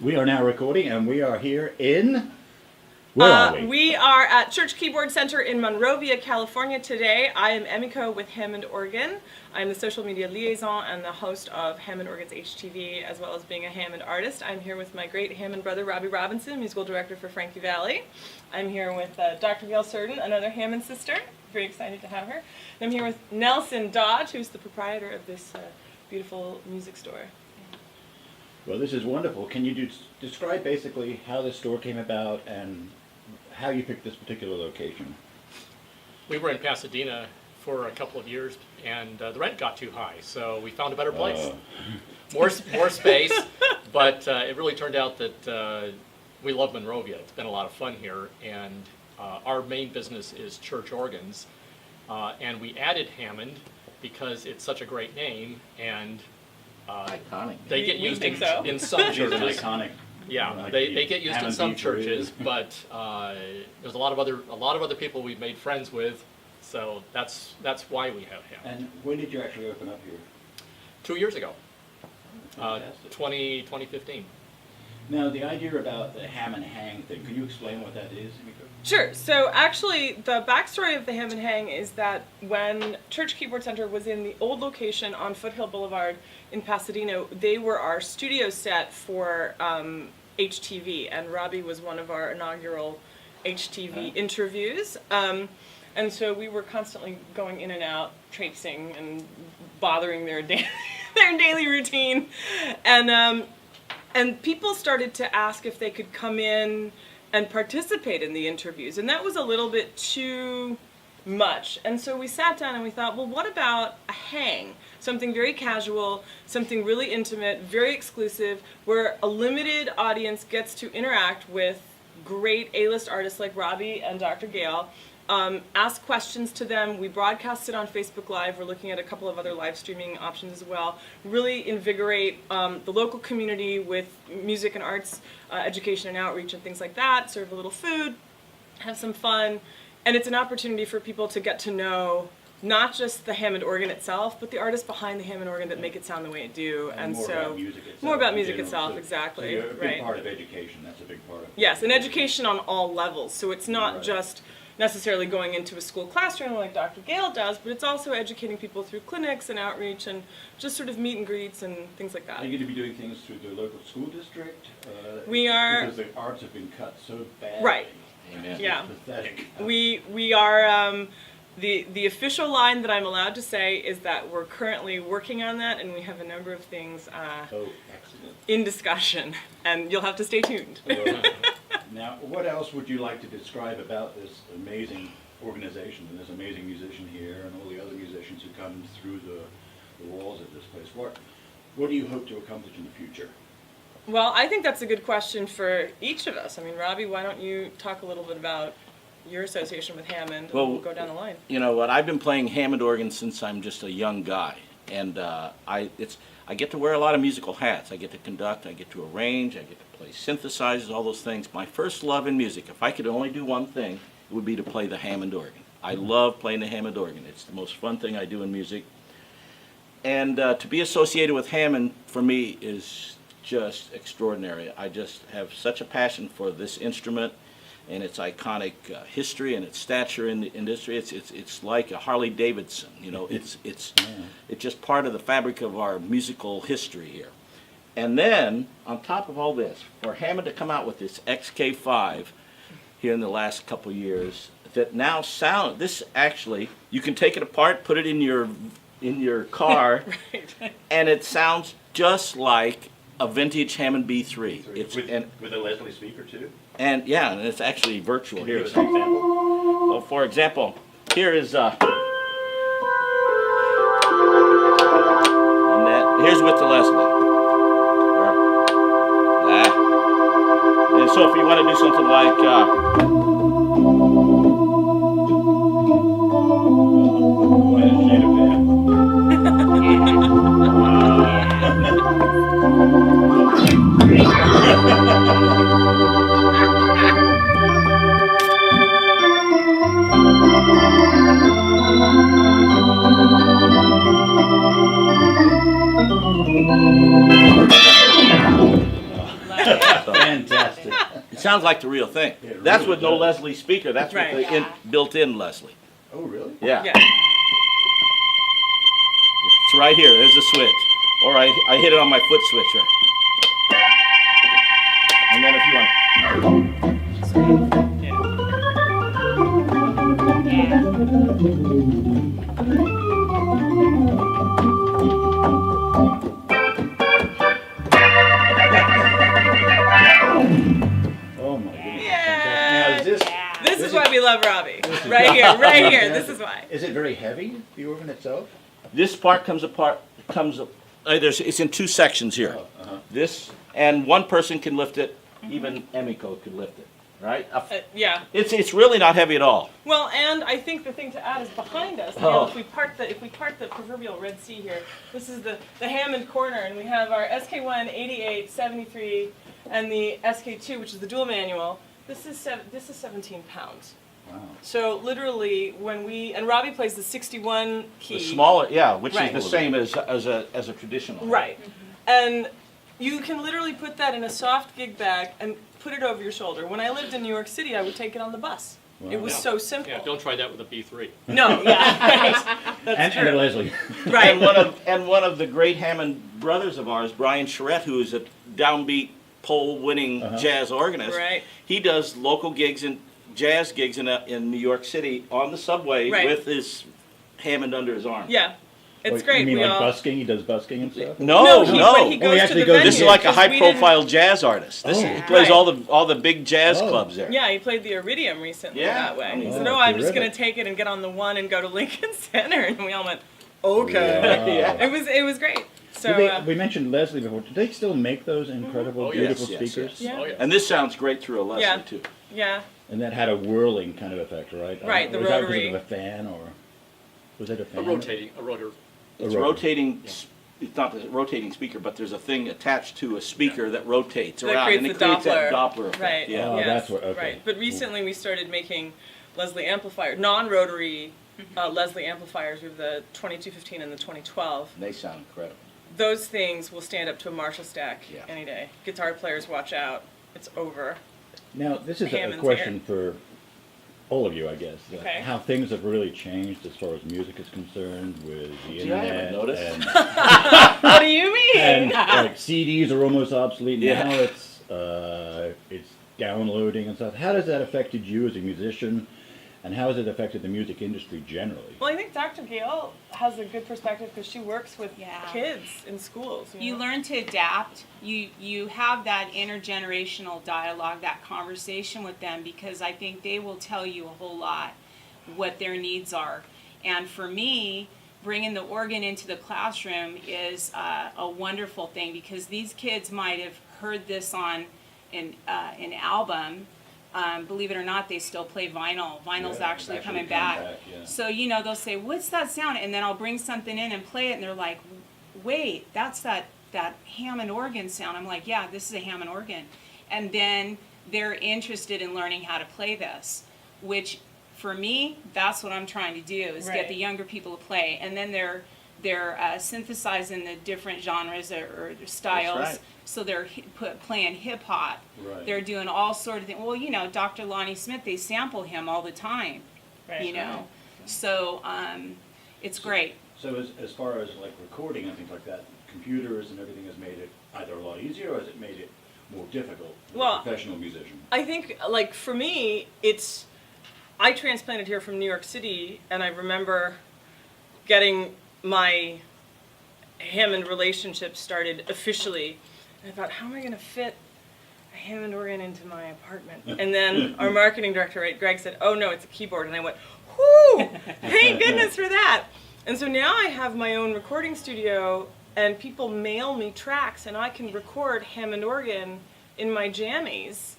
We are now recording, and we are here in... Where are we? We are at Church Keyboard Center in Monrovia, California today. I am Emiko with Hammond Organ. I'm the social media liaison and the host of Hammond Organ's HTV, as well as being a Hammond artist. I'm here with my great Hammond brother, Robby Robinson, musical director for Frankie Valli. I'm here with Dr. Gail Surden, another Hammond sister. Very excited to have her. And I'm here with Nelson Dodge, who's the proprietor of this beautiful music store. Well, this is wonderful. Can you describe basically how this store came about and how you picked this particular location? We were in Pasadena for a couple of years, and the rent got too high, so we found a better place. More space, but it really turned out that we love Monrovia. It's been a lot of fun here, and our main business is church organs, and we added Hammond because it's such a great name, and iconic. They get used in some churches. It's iconic. Yeah, Like they get used in Hammond some B3. churches, but there's a lot of other people we've made friends with, so that's why we have him. And when did you actually open up here? 2 years ago, Fantastic. 2015. Now, the idea about the Hammond Hang thing, can you explain what that is? Sure. So actually, the backstory of the Hammond Hang is that when Church Keyboard Center was in the old location on Foothill Boulevard in Pasadena, they were our studio set for HTV, and Robbie was one of our inaugural HTV interviews. And so we were constantly going in and out, traipsing and bothering their daily routine, and people started to ask if they could come in and participate in the interviews, and that was a little bit too much. And so we sat down and we thought, well, what about a hang? Something very casual, something really intimate, very exclusive, where a limited audience gets to interact with great A-list artists like Robbie and Dr. Gail, ask questions to them. We broadcast it on Facebook Live. We're looking at a couple of other live streaming options as well. Really invigorate the local community with music and arts education and outreach and things like that. Serve a little food, have some fun, and it's an opportunity for people to get to know not just the Hammond organ itself, but the artists behind the Hammond organ that make it sound the way it do. And more so about music itself. more about in music general, itself, so, exactly. So you're a big right. part of education. That's a big part of it. Yes, and education on all levels. So it's not Right. just necessarily going into a school classroom like Dr. Gail does, but it's also educating people through clinics and outreach and just sort of meet and greets and things like that. Are you going to be doing things through the local school district? We are... Because the arts have been cut so badly. Right. Amen. Yeah. It's pathetic. We are... The official line that I'm allowed to say is that we're currently working on that, and we have a number of things Oh, excellent. in discussion, and you'll have to stay tuned. Now, what else would you like to describe about this amazing organization and this amazing musician here and all the other musicians who come through the walls of this place? What do you hope to accomplish in the future? Well, I think that's a good question for each of us. I mean, Robbie, why don't you talk a little bit about your association with Hammond, and we'll go down the line. You know what? I've been playing Hammond organ since I'm just a young guy, and I get to wear a lot of musical hats. I get to conduct, I get to arrange, I get to play synthesizers, all those things. My first love in music, if I could only do one thing, it would be to play the Hammond organ. I love playing the Hammond organ. It's the most fun thing I do in music. And to be associated with Hammond, for me, is just extraordinary. I just have such a passion for this instrument and its iconic history and its stature in the industry. It's like a Harley Davidson, you know. It's just part of the fabric of our musical history here. And then on top of all this, for Hammond to come out with this XK-5 here in the last couple of years, that now sound, this actually, you can take it apart, put it in your car, Right. and it sounds just like a vintage Hammond B3. With a Leslie speaker too? And yeah, and it's actually virtual. Can you Here, give us an example? well, for example, here is and here's with the Leslie. And so if you want to do something like sounds like the real thing. It That's really with no does. Leslie speaker. That's Right. with the built-in Leslie. Oh, really? Yeah. Yeah. It's right here. There's the switch. Or I hit it on my foot switcher. And then if you want. Oh, my goodness. Yeah. Now, is this, This is why we love Robbie. Right here, right here. This is why. is it very heavy, the organ itself? This part comes apart. It's in two sections here. Oh, uh-huh. This and one person can lift it. Even Emiko could lift it. Right? Yeah. It's really not heavy at all. Well, and I think the thing to add is behind us. You Oh. know, if we part the proverbial Red Sea here, this is the Hammond corner, and we have our SK1, 88, 73, and the SK2, which is the dual manual. This is 17 pounds. Wow. So literally, and Robbie plays the 61 key. The smaller, yeah, which Right. is the same as a traditional. Right. And you can literally put that in a soft gig bag and put it over your shoulder. When I lived in New York City, I would take it on the bus. Wow. It was Yeah. so simple. Yeah, don't try that with a B3. No, yeah, right. That's And true. Leslie. Right. And one of the great Hammond brothers of ours, Brian Charette, who is a downbeat pole-winning Uh-huh. jazz organist. Right. He does local gigs and jazz gigs in New York City on the subway Right. with his Hammond under his arm. Yeah, it's Wait, great. You mean we like all. busking? He does busking and stuff? No, When he Oh, he goes to actually the goes- venue. This is like a 'cause we didn't- high-profile jazz artist. This Oh. he plays Right. all the big jazz Oh. clubs there. Yeah, he played the Iridium recently Yeah. that way. He Oh, said, "Oh, I'm just terrific. going to take it and get on the one and go to Lincoln Center," and we all went, "Okay." Wow. It was great. So We mentioned Leslie before. Do they still make those incredible, Oh, yes, beautiful yes, speakers? Yeah. Oh, yeah. And this sounds great through a Leslie Yeah. too. yeah, And that had a whirling kind of effect, right? Right, the Was that rotary. because of a fan, or was it a A fan? rotor. It's rotor. rotating. It's not a rotating speaker, but there's a thing attached to a speaker that rotates That around, creates and the it creates that Doppler. Doppler effect. right. Yeah. Oh, yes, that's what- okay. Right. But recently we started making Leslie amplifiers, non-rotary Leslie amplifiers. We have the 2215 and the 2012. They sound incredible. Those things will stand up to a Marshall stack Yeah. any day. Guitar players, watch out. It's over. Now, this is a Hammond's question for all of you, I guess. Okay. How things have really changed as far as music is concerned with the Gee, I haven't internet. noticed. And, What do you mean? and like CDs are almost obsolete. Yeah. Now it's downloading and stuff. How has that affected you as a musician? And how has it affected the music industry generally? Well, I think Dr. Gale has a good perspective because she works with Yeah. kids in schools. You know? learn to adapt. You have that intergenerational dialogue, that conversation with them, because I think they will tell you a whole lot what their needs are. And for me, bringing the organ into the classroom is a wonderful thing, because these kids might have heard this on an album. Believe it or not, they still play vinyl. Vinyl's Yeah, actually coming come back. yeah. So, they'll say, "What's that sound?" And then I'll bring something in and play it, and they're like, "Wait, that's that Hammond organ sound." I'm like, "Yeah, this is a Hammond organ." And then they're interested in learning how to play this, which for me, that's what I'm trying to do, is Right. get the younger people to play. And then they're synthesizing the different genres or styles. right. So they're playing hip hop. Right. They're doing all sort of things. Well, Dr. Lonnie Smith, they sample him all the time. Right. So it's great. So as far as like recording and things like that, computers and everything has made it either a lot easier or has it made it more difficult for Well, a professional musician? I think, like, for me, I transplanted here from New York City, and I remember getting my Hammond relationship started officially. And I thought, how am I going to fit a Hammond organ into my apartment? And then our marketing director, right, Greg, said, "Oh, no, it's a keyboard." And I went, whoo, thank goodness for that. And so now I have my own recording studio, and people mail me tracks, and I can record Hammond organ in my jammies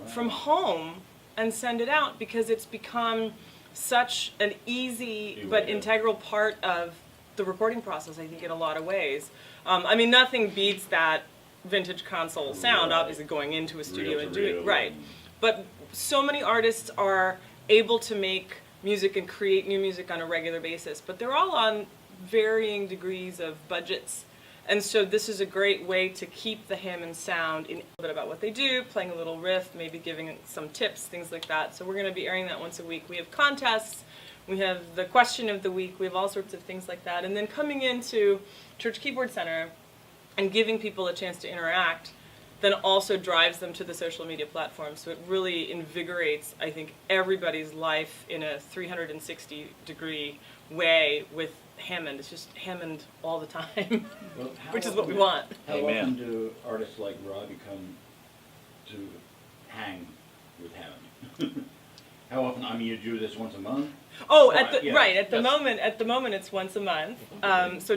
from home and send it out, because it's become such an easy but integral part of the recording process, I think, in a lot of ways. I mean, nothing beats that vintage console sound, Right. obviously going into a studio Reel to and doing reel right. and- But so many artists are able to make music and create new music on a regular basis, but they're all on varying degrees of budgets. And so this is a great way to keep the Hammond sound in a little bit about what they do, playing a little riff, maybe giving some tips, things like that. So we're going to be airing that once a week. We have contests, we have the question of the week, we have all sorts of things like that. And then coming into Church Keyboard Center and giving people a chance to interact then also drives them to the social media platforms. So it really invigorates, I think, everybody's life in a 360-degree way with Hammond. It's just Hammond all the time, Well, which is what we want. How Amen. often do artists like Robbie come to hang with Hammond? How often? I mean, you do this once a month? Oh, Yeah. right. At the Yes. moment, it's once a month. So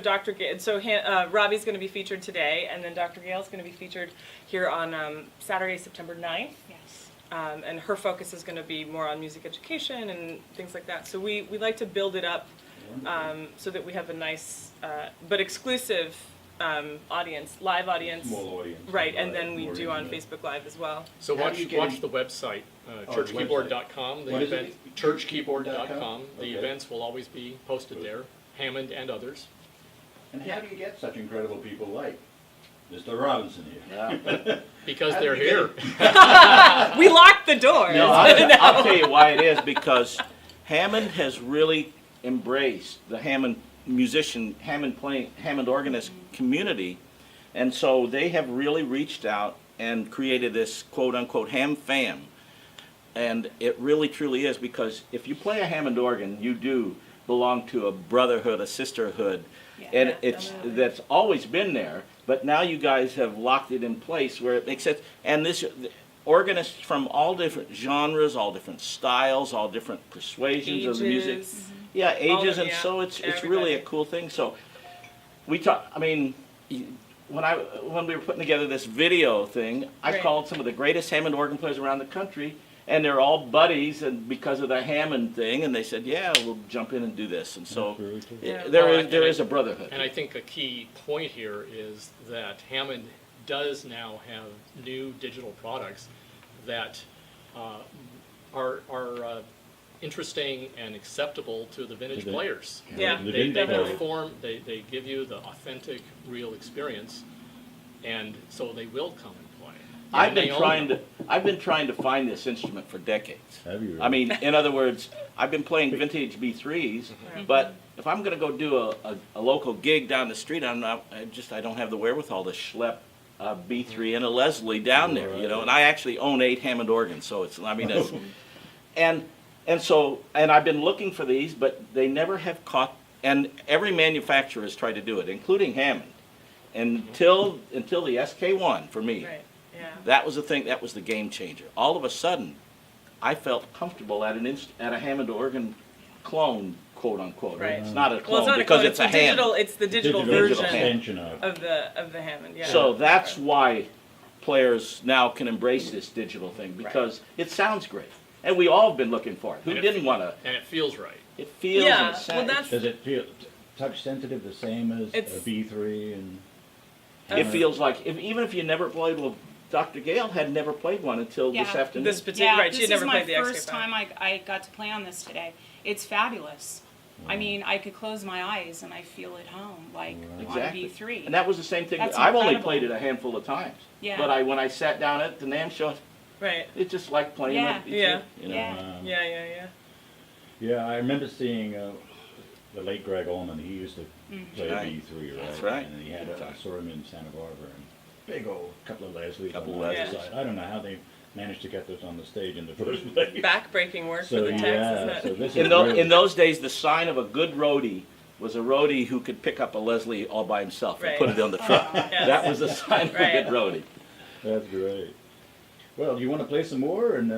Robbie's going to be featured today, and then Dr. Gale's going to be featured here on Saturday, September 9th. Yes. And her focus is going to be more on music education and things like that. So we like to build it up so that we have a nice but exclusive audience, live audience. Small audience. Right, and then we More do on intimate. Facebook Live as well. So How watch, do you get watch in- the website, the churchkeyboard.com. The What is event, it? churchkeyboard.com. The Okay. events will always be posted there, Hammond and others. And how do you get such incredible people like Mr. Robinson here? Yeah. Because How do they're you get here. it? We locked the doors. No, I'll tell you why it is, because Hammond has really embraced the Hammond musician, Hammond organist community, and so they have really reached out and created this quote-unquote Ham fam. And it really truly is, because if you play a Hammond organ, you do belong to a brotherhood, a sisterhood, Yeah. and Yeah, it's definitely. that's always been there. But now you guys have locked it in place where it makes sense. And this organists from all different genres, all different styles, all different persuasions of the music. Ages. Yeah, All ages, of- and yeah, so it's really a everybody. cool thing. So we talk. I mean, when we were putting together this video thing, I Right. called some of the greatest Hammond organ players around the country, and they're all buddies, and because of the Hammond thing, and they said, "Yeah, we'll jump in and do this." And so That's really cool. Yeah. there is a brotherhood. And I think a key point here is that Hammond does now have new digital products that are interesting and acceptable to the vintage To the- players. Yeah, The They vintage definitely. perform, they give you the authentic, real experience, and so they will come and play. I've And they been own trying them. to find this instrument for decades. Have you? I mean, in other words, I've been playing vintage B3s, but if I'm going to go do a local gig down the street, I don't have the wherewithal to schlep a B3 and a Leslie down there, you know. And I actually own 8 Hammond organs, so it's, I mean, it's, and I've been looking for these, but they never have caught. And every manufacturer has tried to do it, including Hammond, until the SK-1 for me. Right. Yeah. That was the thing. That was the game changer. All of a sudden, I felt comfortable at a Hammond organ clone, quote unquote. Right. It's not a Well, clone it's not because a clone, it's a digital. hand. It's the digital Digital version extension of. of the Hammond. Yeah. So that's why players now can embrace this digital thing, because it sounds great, and we all have been looking for it. Who And it- didn't want to? And it feels right. It feels Yeah, and well, sounds. that's- Does it feel touch sensitive the same as It's- a B3 and? It feels like even if you never played. Well, Dr. Gale had never played one until this Yeah. afternoon. This particular, Yeah, right? She this had never is my played the first XK-5. time I got to play on this today. It's fabulous. I mean, I could close my eyes and I feel at home, like Exactly. on B3. And that was the same thing. That's I've only incredible. played it a handful of times. Yeah. But when I sat down at the NAMM show, Right. it's just like playing Yeah. it. Yeah. You know? Yeah. Yeah. Yeah, I remember seeing the late Greg Allman. He used to play Right. B3, right? That's right. And he had I saw him in Santa Barbara, and big old couple of Leslies. Couple on of the Leslies. side. I don't know how they managed to get those on the stage in the first place. Back-breaking work So for the text, yeah, isn't it? so this is In really, those days, the sign of a good roadie was a roadie who could pick up a Leslie all by himself and Right. put it on the truck. Yes. That was the sign of Right. a good roadie. that's great. Well, do you want to play some more and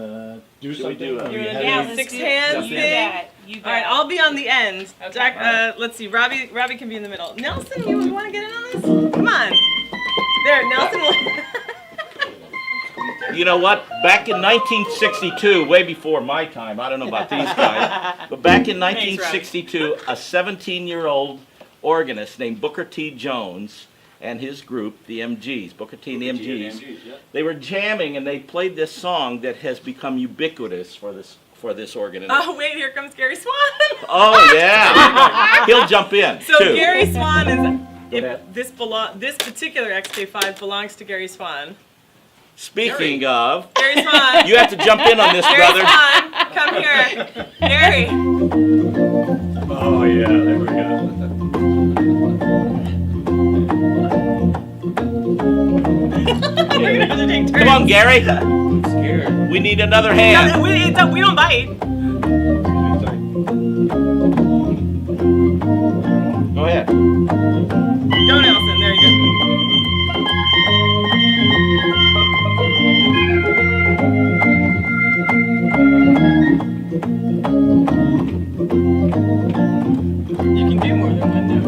do we something? do, Or You you wanna have do Yeah, any- let's Six do hands You thing? bet. You bet. All right, I'll be on the end. Okay. Jack, let's see. Robbie can be in the middle. Nelson, you want to get in on this? Come on. There, Nelson. will- You know what? Back in 1962, way before my time, I don't know about these guys, but back in Robbie. 1962, a 17-year-old organist named Booker T. Jones and his group, the MGs, Booker T and the MGs, they were jamming and they played this song that has become ubiquitous for this organ. Oh wait, here comes Gary Swan. Oh yeah, he'll jump in So too. Gary Swan is ahead. this particular XK-5 belongs to Gary Swan. Speaking of, Gary Swan. you have to jump in on this, Gary brother. Swan, come here. Gary. Oh, yeah, there we go. We're gonna have to take turns. Come on, Gary. I'm scared. We need another hand. No, we don't bite. Go ahead. Go, Nelson. There you go. You can do more than one note.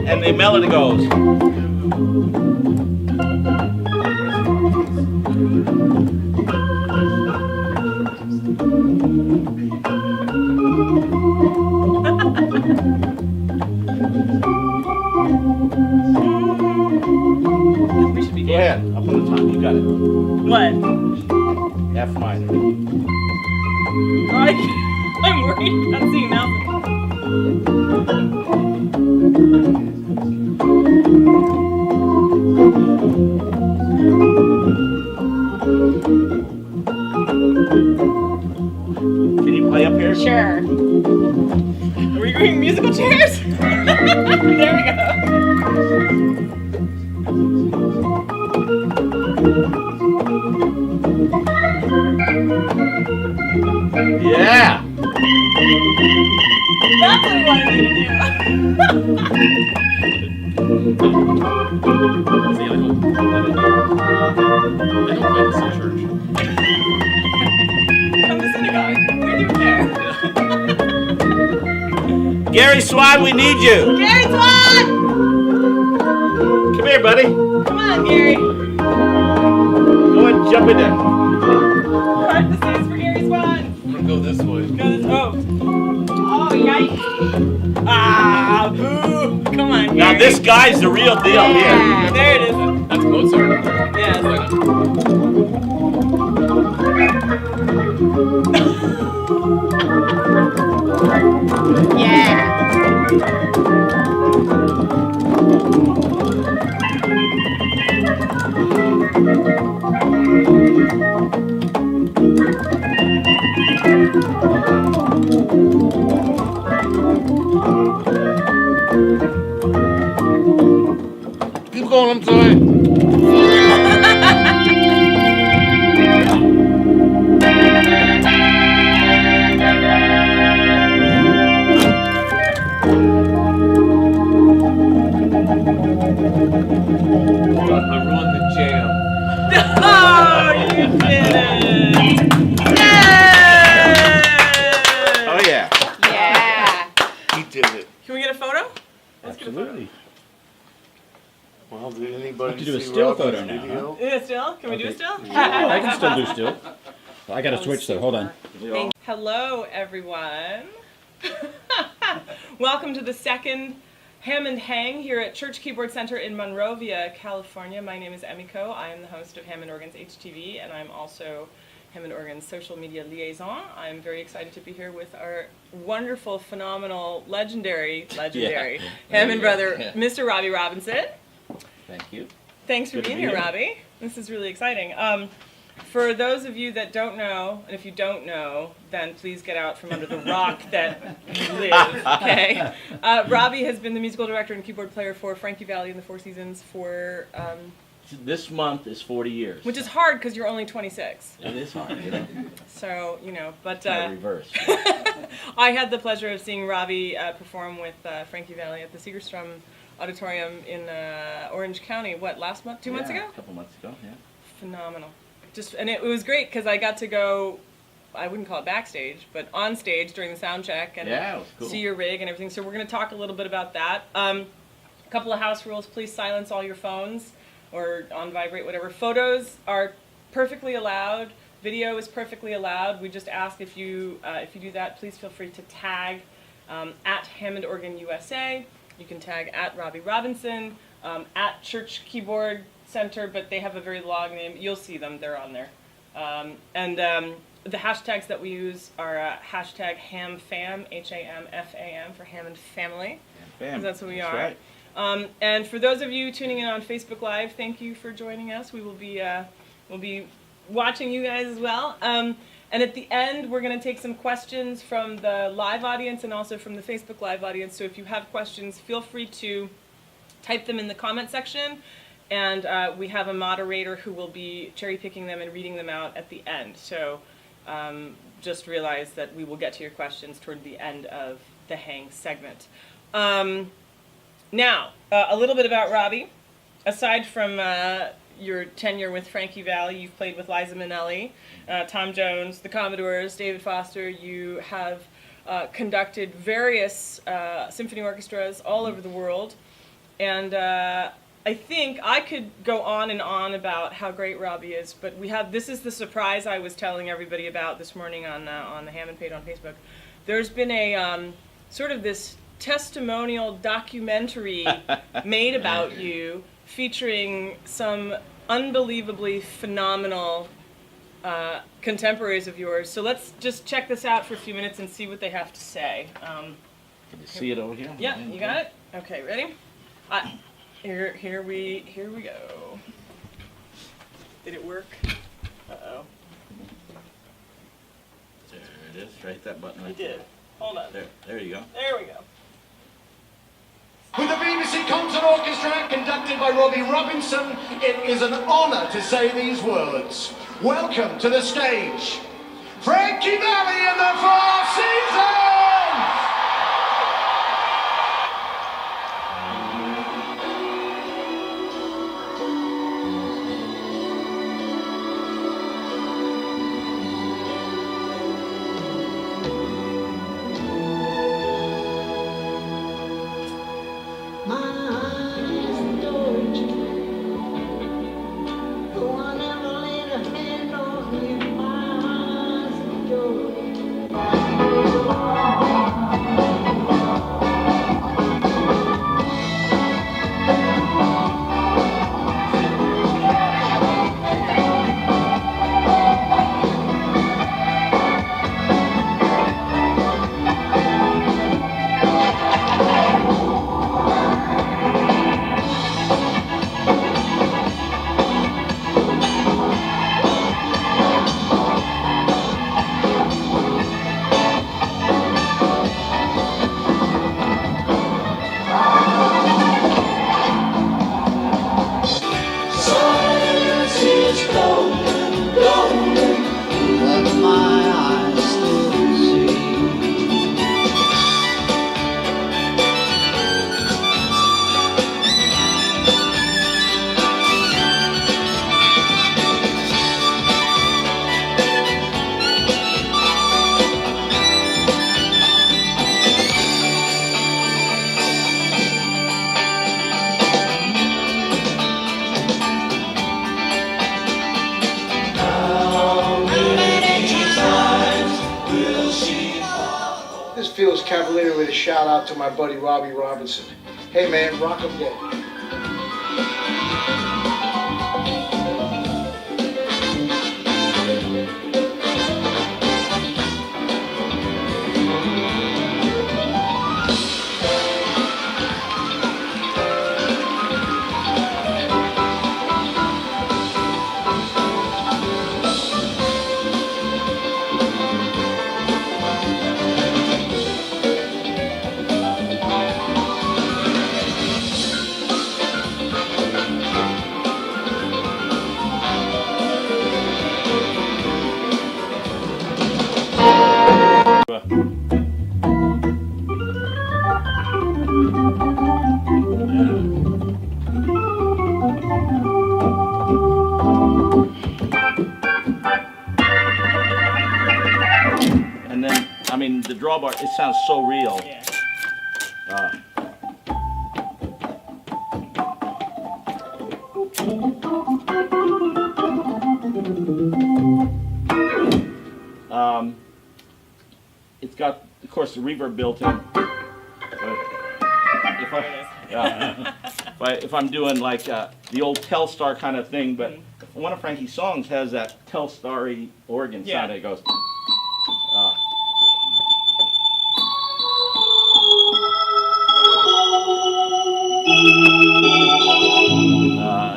And the melody goes. We should be Go ahead. Up on the top. You got it. What? F minor. I'm worried about seeing Nelson. Can you play up here? Sure. Are we going musical chairs? There we go. Yeah. That's what we wanted you to do. See, I don't play this in church. Come to synagogue. We do care. Gary Swan, we need you. Gary Swan! Come here, buddy. Come on, Gary. Go ahead and jump in there. Parentheses for Gary Swan. I'm gonna go this way. Go this, oh, yikes. Ah, boo. Come on, Gary. Now this guy's the real deal here. Yeah, there it is. That's Mozart. Yes. Yeah. Keep going, I'm sorry. I ruined the jam. Oh, you did it! Yay! Oh yeah. Yeah. He did it. Can we get a photo? Absolutely. Well, did anybody Have to do a see still Robbie's photo now, video? Is it still? Can we do it still? I can still do still. I gotta switch though, hold on. Hello, everyone. Welcome to the second Hammond Hang here at Church Keyboard Center in Monrovia, California. My name is Emiko. I am the host of Hammond Organ's HTV, and I'm also Hammond Organ's social media liaison. I'm very excited to be here with our wonderful, phenomenal, legendary Hammond brother, Yeah. Mr. Robby Robinson. Thank you. Thanks for Good to being be here, here. Robbie. This is really exciting. For those of you that don't know, and if you don't know, then please get out from under the rock that you live, okay? Robbie has been the musical director and keyboard player for Frankie Valli and the Four Seasons for, This month is 40 years. which is hard because you're only 26. It is hard, you know. So, you know, but Kind of reverse. I had the pleasure of seeing Robbie perform with Frankie Valli at the Segerstrom Auditorium in Orange County, what, last month? 2 months ago? A couple months ago, yeah. Phenomenal. And it was great because I got to go, I wouldn't call it backstage, but on stage during the sound check and Yeah, it was cool. see your rig and everything. So we're going to talk a little bit about that. A couple of house rules: please silence all your phones or on vibrate, whatever. Photos are perfectly allowed. Video is perfectly allowed. We just ask if you do that, please feel free to tag at Hammond Organ USA. You can tag at Robby Robinson, at Church Keyboard Center, but they have a very long name. You'll see them; they're on there. the hashtags that we use are hashtag HamFam, HAMFAM for Hammond Family. Bam. That's what we That's are. right. And for those of you tuning in on Facebook Live, thank you for joining us. We will be we'll be watching you guys as well. And at the end, we're going to take some questions from the live audience and also from the Facebook Live audience. So if you have questions, feel free to type them in the comment section. And we have a moderator who will be cherry picking them and reading them out at the end. So just realize that we will get to your questions toward the end of the Hang segment. Now, a little bit about Robbie. Aside from your tenure with Frankie Valli, you've played with Liza Minnelli, Tom Jones, the Commodores, David Foster. You have conducted various symphony orchestras all over the world. And I think I could go on and on about how great Robbie is, but this is the surprise I was telling everybody about this morning on the Hammond page on Facebook. There's been a sort of this testimonial documentary made about you, featuring some unbelievably phenomenal contemporaries of yours. So let's just check this out for a few minutes and see what they have to say. Can you see it over here? Yeah, you got it? Okay, ready? Here we go. Did it work? Uh-oh. There it is. Right, that button right It did. Hold on. There you go. There we go. With the BBC Concert Orchestra, conducted by Robby Robinson, it is an honour to say these words. Welcome to the stage, Frankie Valli and the Four Seasons! Feels Cavalier with a shout out to my buddy Robby Robinson. Hey man, rock 'em dead. And then, I mean, the drawbar, it sounds so real. Yeah. It's got, of course, the reverb built in. But if I'm doing like the old Telstar kind of thing, but one of Frankie's songs has that tell-starry organ Yeah. sound. It goes.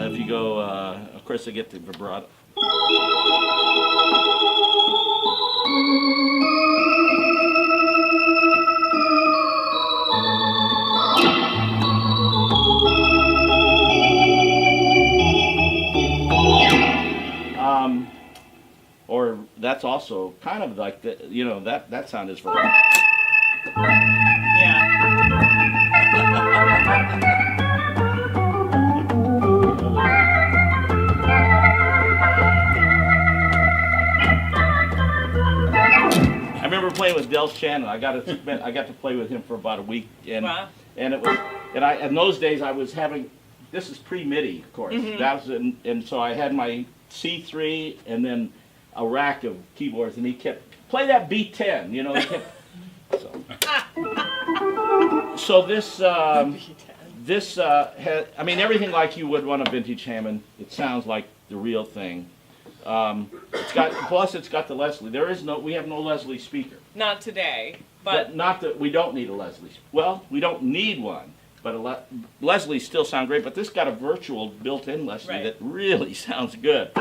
If you go, of course, I get the vibrato. Or that's also kind of like the, you know, that sound is for. Yeah. I remember playing with Del Shannon. I got to play with him for about a week, and Wow. and it was, and I, in those days I was having, this is pre-MIDI, of course. That was, and so I had my C3 and then a rack of keyboards, and he kept play that B10, you know. He kept, so this has, I mean, everything like you would want a vintage Hammond. It sounds like the real thing. It's got the Leslie. We have no Leslie speaker. Not today, But but not that we don't need a Leslie. Well, we don't need one, but Leslie still sound great. But this got a virtual built-in Leslie Right. that really sounds good.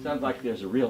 Sounds like there's a real